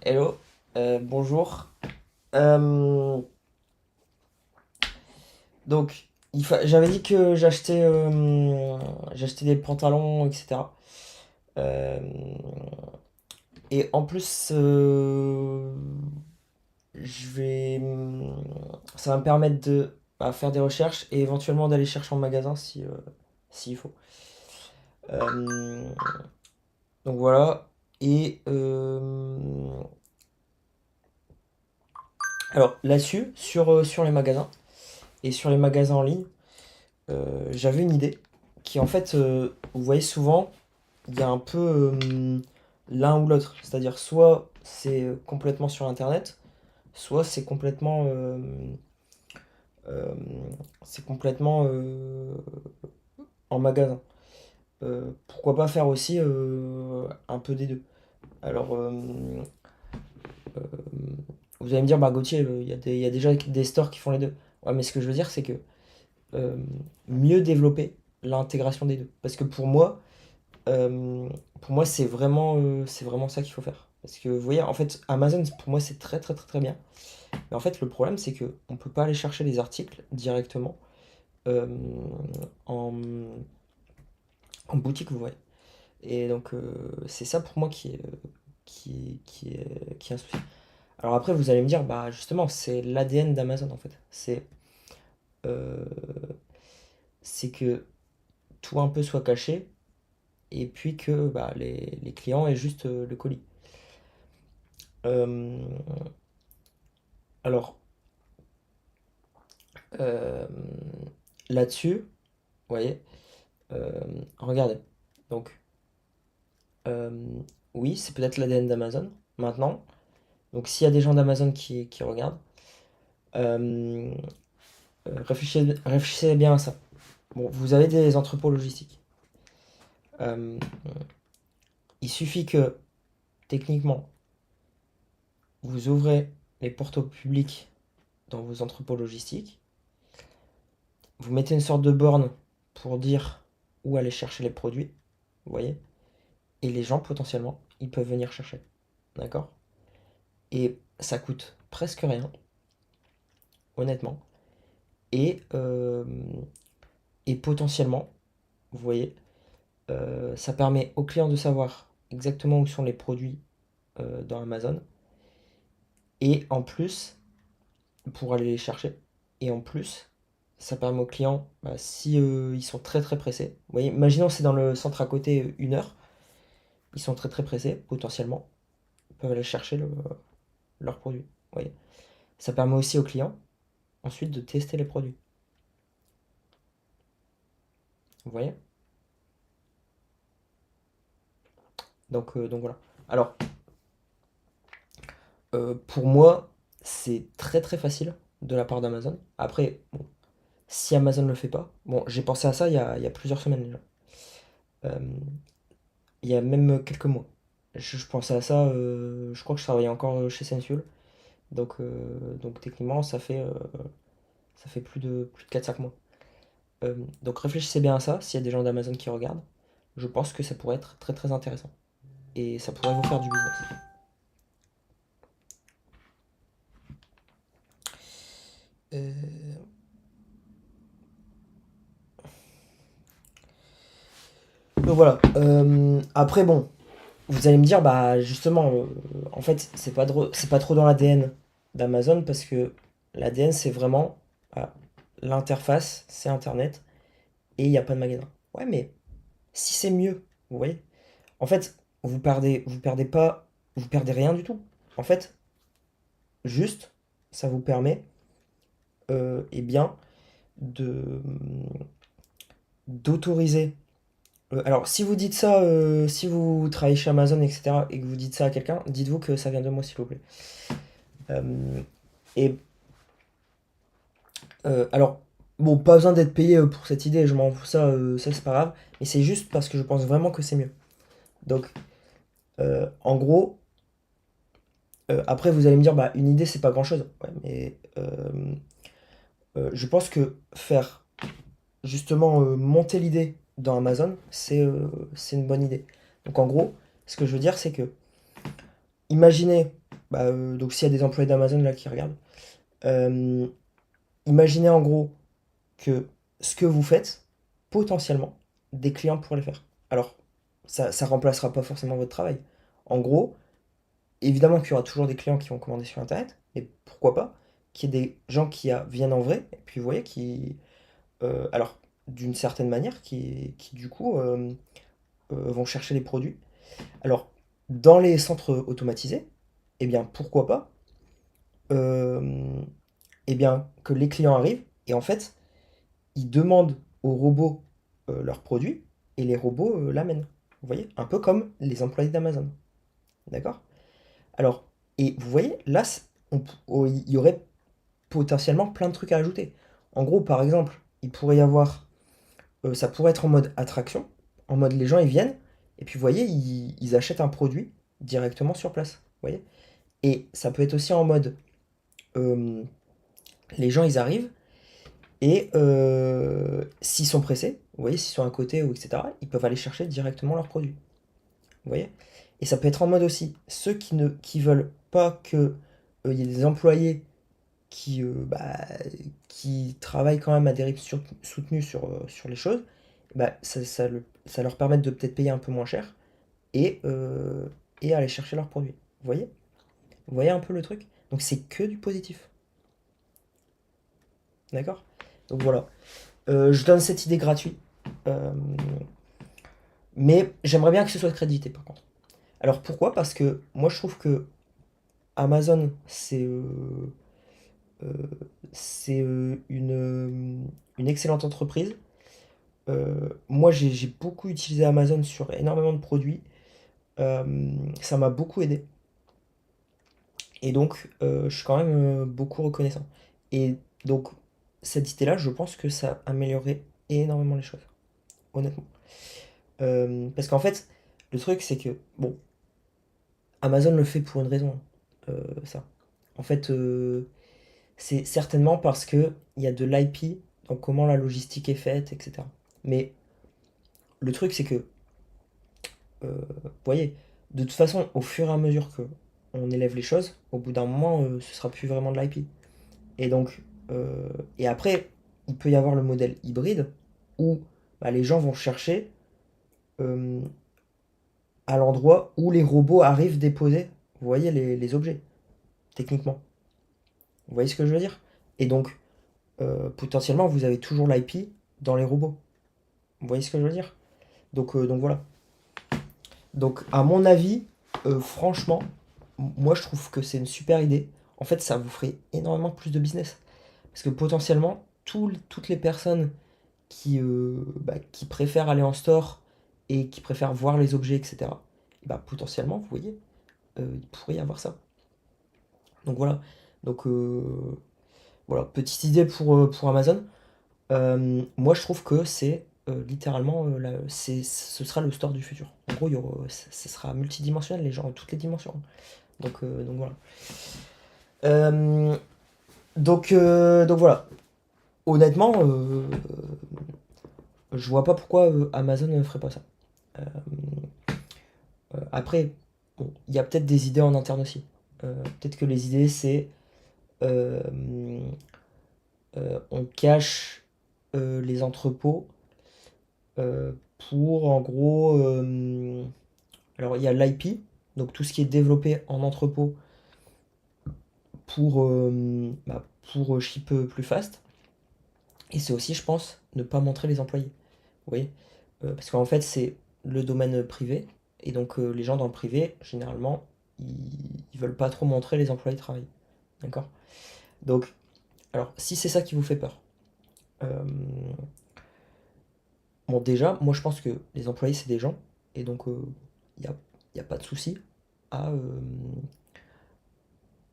Hello, bonjour. Euh, j'avais dit que j'achetais des pantalons, etc. Euh, et en plus, ça va me permettre de faire des recherches et éventuellement d'aller chercher en magasin si, s'il faut. Euh, donc voilà. Et alors là-dessus, sur les magasins et sur les magasins en ligne. J'avais une idée qui en fait, vous voyez souvent, il y a un peu l'un ou l'autre. C'est-à-dire soit c'est complètement sur Internet, soit euh, c'est complètement en magasin. Pourquoi pas faire aussi un peu des deux. Alors, euh, vous allez me dire, bah Gauthier, il y a déjà des stores qui font les deux. Ouais, mais ce que je veux dire, c'est que euh, mieux développer l'intégration des deux. Parce que Euh, pour moi, c'est vraiment ça qu'il faut faire. Parce que vous voyez, en fait, Amazon, pour moi, c'est très très très très bien. Mais en fait, le problème, c'est que on peut pas aller chercher les articles directement euh, en, en boutique, vous voyez. Et donc, c'est ça pour moi qui est un souci. Alors après, vous allez me dire, bah justement, c'est l'ADN d'Amazon, en fait. Euh, c'est que tout un peu soit caché et puis que bah, les clients aient juste le colis. Euh, alors, Euh, là-dessus, vous voyez, euh, regardez. Donc, euh, oui, c'est peut-être l'ADN d'Amazon. Maintenant, donc s'il y a des gens d'Amazon qui regardent, euh, réfléchissez bien à ça. Bon, vous avez des entrepôts logistiques. Euh, il suffit que, techniquement, vous ouvrez les portes au public dans vos entrepôts logistiques, vous mettez une sorte de borne pour dire où aller chercher les produits, vous voyez, et les gens, potentiellement, ils peuvent venir chercher. D'accord? Et ça coûte presque rien, honnêtement. Et, euh, et potentiellement, vous voyez, ça permet aux clients de savoir exactement où sont les produits dans Amazon. Et en plus, pour aller les chercher. Et en plus, ça permet aux clients, bah, si ils sont très très pressés. Vous voyez, imaginons c'est dans le centre à côté 1 heure. Ils sont très très pressés, potentiellement. Ils peuvent aller chercher leur produit. Vous voyez. Ça permet aussi aux clients ensuite de tester les produits. Vous voyez? Donc voilà. Alors, pour moi, c'est très très facile de la part d'Amazon. Après, bon, si Amazon ne le fait pas, bon, j'ai pensé à ça il y a plusieurs semaines déjà. Euh, il y a même quelques mois. Je pensais à ça, je crois que je travaillais encore chez Sensual. Donc techniquement, ça fait plus de 4 5 mois. Donc réfléchissez bien à ça, s'il y a des gens d'Amazon qui regardent. Je pense que ça pourrait être très très intéressant. Et ça pourrait vous faire du business. Euh, donc voilà. Après, bon, vous allez me dire, bah justement, en fait, c'est pas trop dans l'ADN d'Amazon parce que l'ADN, c'est vraiment voilà, l'interface, c'est Internet et il n'y a pas de magasin. Ouais, mais si c'est mieux, vous voyez, en fait, vous perdez pas, vous perdez rien du tout. En fait, juste, ça vous permet, eh bien, de d'autoriser. Alors, si vous dites ça, si vous travaillez chez Amazon, etc., et que vous dites ça à quelqu'un, dites-vous que ça vient de moi, s'il vous plaît. Euh, et alors, bon, pas besoin d'être payé pour cette idée, je m'en fous, ça c'est pas grave, mais c'est juste parce que je pense vraiment que c'est mieux. Donc, en gros, après vous allez me dire, bah, une idée c'est pas grand-chose. Ouais, mais je pense que faire justement monter l'idée dans Amazon, c'est une bonne idée. Donc, en gros, ce que je veux dire, c'est que, imaginez. Donc s'il y a des employés d'Amazon là qui regardent, euh, imaginez en gros que ce que vous faites, potentiellement, des clients pourraient le faire. Alors, ça remplacera pas forcément votre travail. En gros, évidemment qu'il y aura toujours des clients qui vont commander sur Internet, et pourquoi pas, qu'il y ait des gens qui viennent en vrai, et puis vous voyez, alors, d'une certaine manière, qui du coup vont chercher les produits. Alors, dans les centres automatisés, eh bien, pourquoi pas, euh, eh bien, que les clients arrivent, et en fait, ils demandent aux robots leurs produits, et les robots l'amènent. Vous voyez? Un peu comme les employés d'Amazon. D'accord? Alors, et vous voyez, là, il y aurait potentiellement plein de trucs à ajouter. En gros, par exemple, il pourrait y avoir, ça pourrait être en mode attraction, en mode les gens ils viennent, et puis vous voyez, ils achètent un produit directement sur place. Vous voyez? Et ça peut être aussi en mode, euh, les gens ils arrivent, et s'ils sont pressés, vous voyez, s'ils sont à côté ou etc., ils peuvent aller chercher directement leurs produits. Vous voyez? Et ça peut être en mode aussi, ceux qui veulent pas que il y ait des employés qui travaillent quand même à des rythmes soutenus sur les choses, ça leur permet de peut-être payer un peu moins cher et, euh, et aller chercher leurs produits. Vous voyez? Vous voyez un peu le truc? Donc c'est que du positif. D'accord? Donc voilà. Je donne cette idée gratuite. Euh, mais j'aimerais bien que ce soit crédité par contre. Alors pourquoi? Parce que moi je trouve que Amazon euh, c'est une excellente entreprise. Moi j'ai beaucoup utilisé Amazon sur énormément de produits. Ça m'a beaucoup aidé. Et donc je suis quand même beaucoup reconnaissant. Et donc cette idée-là, je pense que ça améliorerait énormément les choses, honnêtement. Parce qu'en fait, le truc c'est que, bon, Amazon le fait pour une raison, ça. En fait, c'est certainement parce que il y a de l'IP dans comment la logistique est faite, etc. Mais le truc, c'est que, vous voyez, de toute façon, au fur et à mesure que on élève les choses, au bout d'un moment, ce sera plus vraiment de l'IP. Et donc, euh, et après, il peut y avoir le modèle hybride où les gens vont chercher euh, à l'endroit où les robots arrivent déposer, vous voyez, les objets, techniquement. Vous voyez ce que je veux dire? Et donc, potentiellement, vous avez toujours l'IP dans les robots. Vous voyez ce que je veux dire? Donc voilà. Donc, à mon avis, franchement, moi je trouve que c'est une super idée. En fait, ça vous ferait énormément plus de business. Parce que potentiellement, toutes les personnes qui préfèrent aller en store et qui préfèrent voir les objets, etc., potentiellement, vous voyez, il pourrait y avoir ça. Donc voilà. Donc voilà, petite idée pour Amazon. Moi, je trouve que c'est littéralement, ce sera le store du futur. En gros, ce sera multidimensionnel, les gens, toutes les dimensions. Donc voilà. Euh, donc voilà. Honnêtement, je vois pas pourquoi Amazon ne ferait pas ça. Euh, Après, bon, il y a peut-être des idées en interne aussi. Peut-être que les idées, c'est euh, on cache les entrepôts euh, pour en gros. Alors il y a l'IP, donc tout ce qui est développé en entrepôt pour ship plus fast. Et c'est aussi, je pense, ne pas montrer les employés. Vous voyez? Parce qu'en fait, c'est le domaine privé. Et donc les gens dans le privé, généralement, ils veulent pas trop montrer les employés de travail. D'accord? Donc, alors, si c'est ça qui vous fait peur, euh, bon, déjà, moi je pense que les employés, c'est des gens. Et donc, il y a pas de souci à, euh,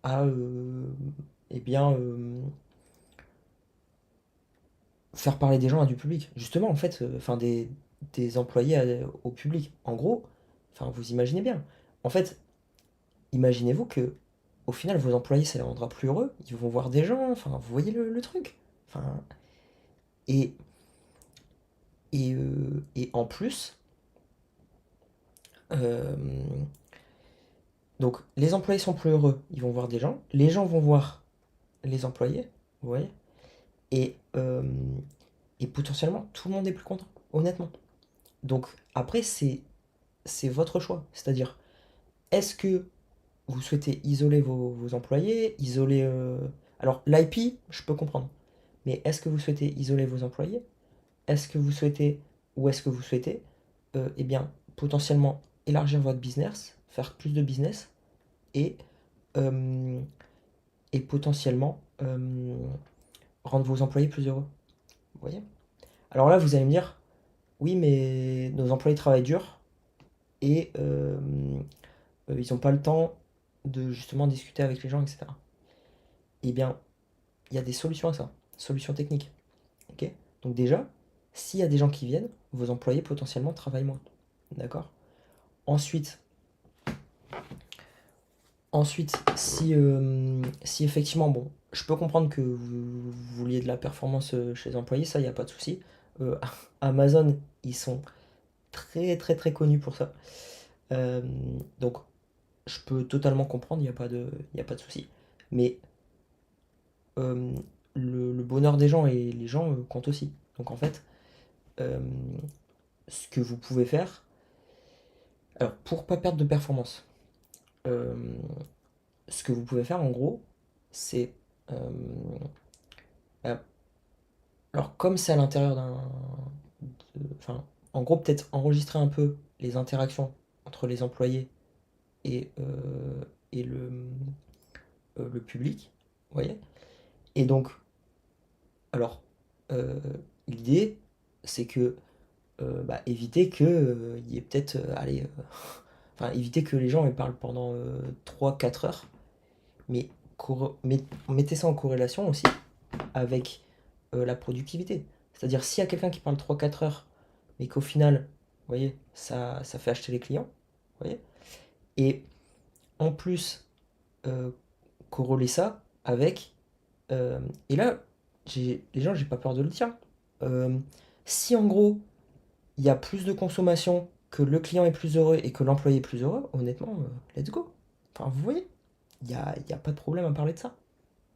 à eh bien, faire parler des gens à du public. Justement, en fait, enfin, des employés au public. En gros, enfin, vous imaginez bien. En fait, imaginez-vous que, au final, vos employés, ça les rendra plus heureux. Ils vont voir des gens. Enfin, vous voyez le truc. Enfin, et, et en plus, euh, Donc, les employés sont plus heureux, ils vont voir des gens. Les gens vont voir les employés, vous voyez. Et, et potentiellement, tout le monde est plus content, honnêtement. Donc, après, c'est votre choix. C'est-à-dire, est-ce que vous souhaitez isoler vos employés, isoler... Alors, l'IP, je peux comprendre. Mais est-ce que vous souhaitez isoler vos employés? Est-ce que vous souhaitez, ou est-ce que vous souhaitez, eh bien, potentiellement élargir votre business, faire plus de business, et, euh, et potentiellement rendre vos employés plus heureux? Vous voyez? Alors là, vous allez me dire, oui, mais nos employés travaillent dur, et ils n'ont pas le temps de justement discuter avec les gens, etc. Eh bien, il y a des solutions à ça, solutions techniques. Ok. Donc déjà, s'il y a des gens qui viennent, vos employés potentiellement travaillent moins. D'accord. Ensuite, si effectivement, bon, je peux comprendre que vous vouliez de la performance chez les employés, ça, il n'y a pas de souci. Euh, Amazon, ils sont très très très connus pour ça. Euh, donc, je peux totalement comprendre, il y a pas de souci. Mais euh, le bonheur des gens et les gens comptent aussi. Donc en fait, euh, ce que vous pouvez faire, alors pour pas perdre de performance, euh, ce que vous pouvez faire en gros, c'est euh, euh, alors comme c'est à l'intérieur enfin, en gros peut-être enregistrer un peu les interactions entre les employés et le public, vous voyez. Et donc, alors euh, l'idée, c'est que bah, éviter que il y ait peut-être, allez, enfin éviter que les gens ils parlent pendant 3-4 heures, mais mettez ça en corrélation aussi avec la productivité. C'est-à-dire, s'il y a quelqu'un qui parle 3-4 heures, mais qu'au final, vous voyez, ça fait acheter les clients, vous voyez, et en plus, euh, corréler ça avec... et là, les gens, j'ai pas peur de le dire. Euh, Si en gros, il y a plus de consommation, que le client est plus heureux et que l'employé est plus heureux, honnêtement, let's go. Enfin, vous voyez, il y a pas de problème à parler de ça.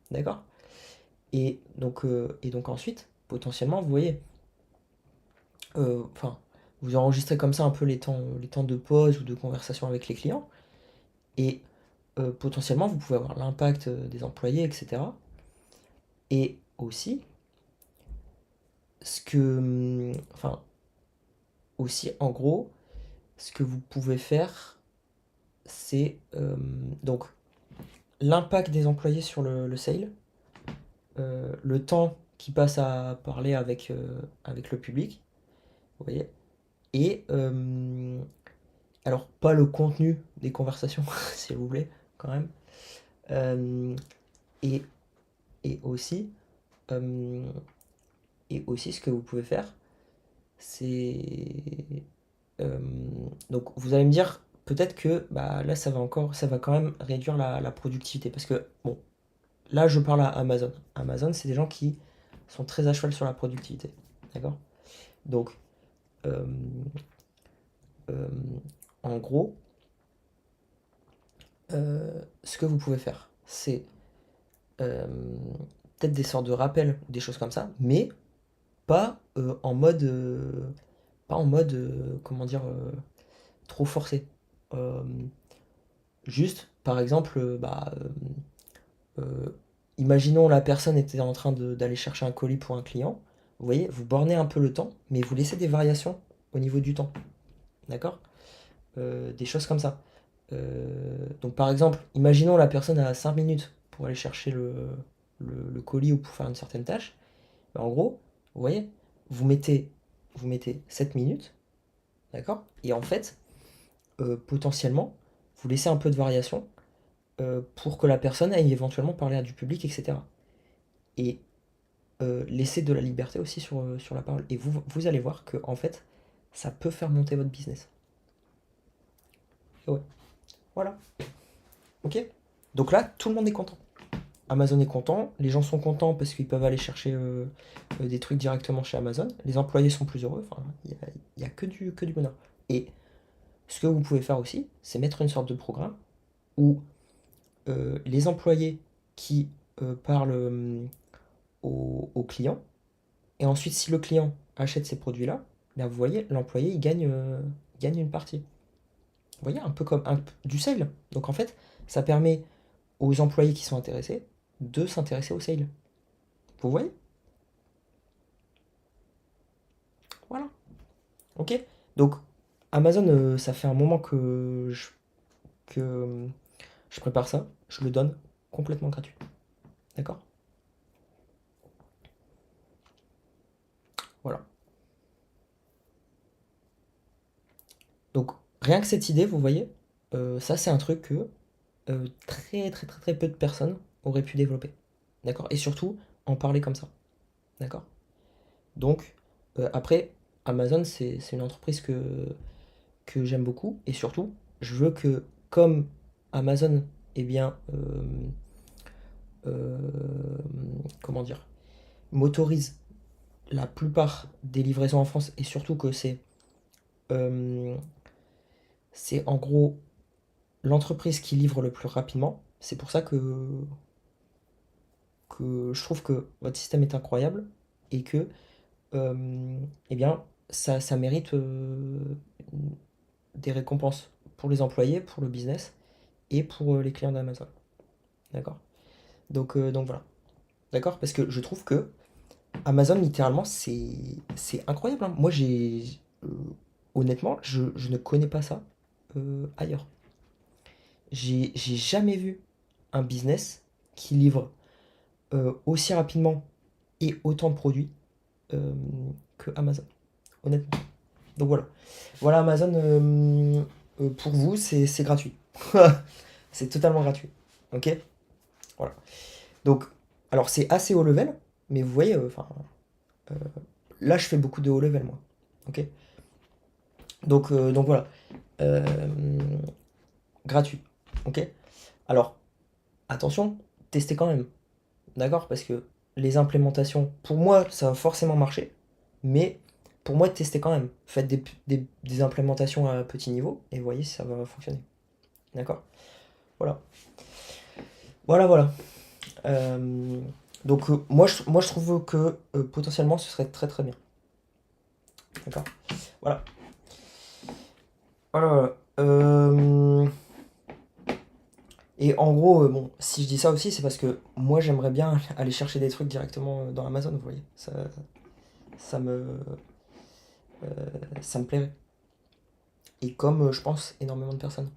D'accord? Et donc ensuite, potentiellement, vous voyez, enfin, vous enregistrez comme ça un peu les temps de pause ou de conversation avec les clients, et potentiellement, vous pouvez avoir l'impact des employés, etc. Et aussi, enfin, aussi, en gros, ce que vous pouvez faire, c'est donc l'impact des employés sur le sale, le temps qu'ils passent à parler avec le public, vous voyez, et alors pas le contenu des conversations, s'il vous plaît, quand même, euh, et, et aussi, euh, et aussi ce que vous pouvez faire, c'est euh, donc vous allez me dire peut-être que bah, là ça va quand même réduire la productivité parce que bon, là je parle à Amazon. Amazon, c'est des gens qui sont très à cheval sur la productivité, d'accord? Donc euh, euh, en gros, ce que vous pouvez faire, c'est euh, peut-être des sortes de rappels, des choses comme ça, mais pas pas en mode comment dire, trop forcé. Euh, Juste, par exemple, euh, imaginons la personne était en train d'aller chercher un colis pour un client. Vous voyez, vous bornez un peu le temps, mais vous laissez des variations au niveau du temps. D'accord? Des choses comme ça. Donc par exemple, imaginons la personne a 5 minutes pour aller chercher le colis ou pour faire une certaine tâche. Ben, en gros, vous voyez, vous mettez, vous mettez 7 minutes, d'accord? Et en fait, potentiellement, vous laissez un peu de variation pour que la personne aille éventuellement parler à du public, etc. Et laisser de la liberté aussi sur la parole. Et vous allez voir que en fait, ça peut faire monter votre business. Et ouais, voilà. Ok. Donc là, tout le monde est content. Amazon est content, les gens sont contents parce qu'ils peuvent aller chercher des trucs directement chez Amazon. Les employés sont plus heureux. Enfin, il y a que du bonheur. Et ce que vous pouvez faire aussi, c'est mettre une sorte de programme où les employés qui parlent au client, et ensuite si le client achète ces produits-là, ben, vous voyez, l'employé gagne une partie. Vous voyez, un peu comme du sale. Donc en fait, ça permet aux employés qui sont intéressés de s'intéresser au sale. Vous voyez? Voilà. Ok? Donc Amazon, ça fait un moment que je prépare ça. Je le donne complètement gratuit. D'accord? Voilà. Donc rien que cette idée, vous voyez, ça c'est un truc que très très très très peu de personnes auraient pu développer. D'accord? Et surtout, en parler comme ça. D'accord? Donc, après, Amazon, c'est une entreprise que j'aime beaucoup. Et surtout, je veux que, comme Amazon, eh bien, euh, comment dire, m'autorise la plupart des livraisons en France, et surtout que euh, c'est en gros l'entreprise qui livre le plus rapidement. C'est pour ça que je trouve que votre système est incroyable et que, eh bien, ça mérite des récompenses pour les employés, pour le business et pour les clients d'Amazon. D'accord? Donc voilà. D'accord? Parce que je trouve que Amazon, littéralement, c'est incroyable, hein. Moi, honnêtement, je ne connais pas ça ailleurs. J'ai jamais vu un business qui livre aussi rapidement et autant de produits euh, que Amazon, honnêtement. Donc voilà. Voilà Amazon, pour vous, c'est gratuit. C'est totalement gratuit. Ok? Voilà. Donc, alors c'est assez haut level, mais vous voyez, enfin, euh, là je fais beaucoup de haut level moi. Ok? Donc voilà. Euh, gratuit. Ok? Alors, attention, testez quand même. D'accord? Parce que les implémentations, pour moi, ça va forcément marcher. Mais pour moi, testez quand même. Faites des implémentations à petit niveau et voyez si ça va fonctionner. D'accord? Voilà. Voilà. Euh, donc, moi, je trouve que potentiellement, ce serait très très bien. D'accord? Voilà. Voilà. Et en gros, bon, si je dis ça aussi, c'est parce que moi, j'aimerais bien aller chercher des trucs directement dans Amazon, vous voyez. Ça me, ça me plairait. Et comme je pense énormément de personnes.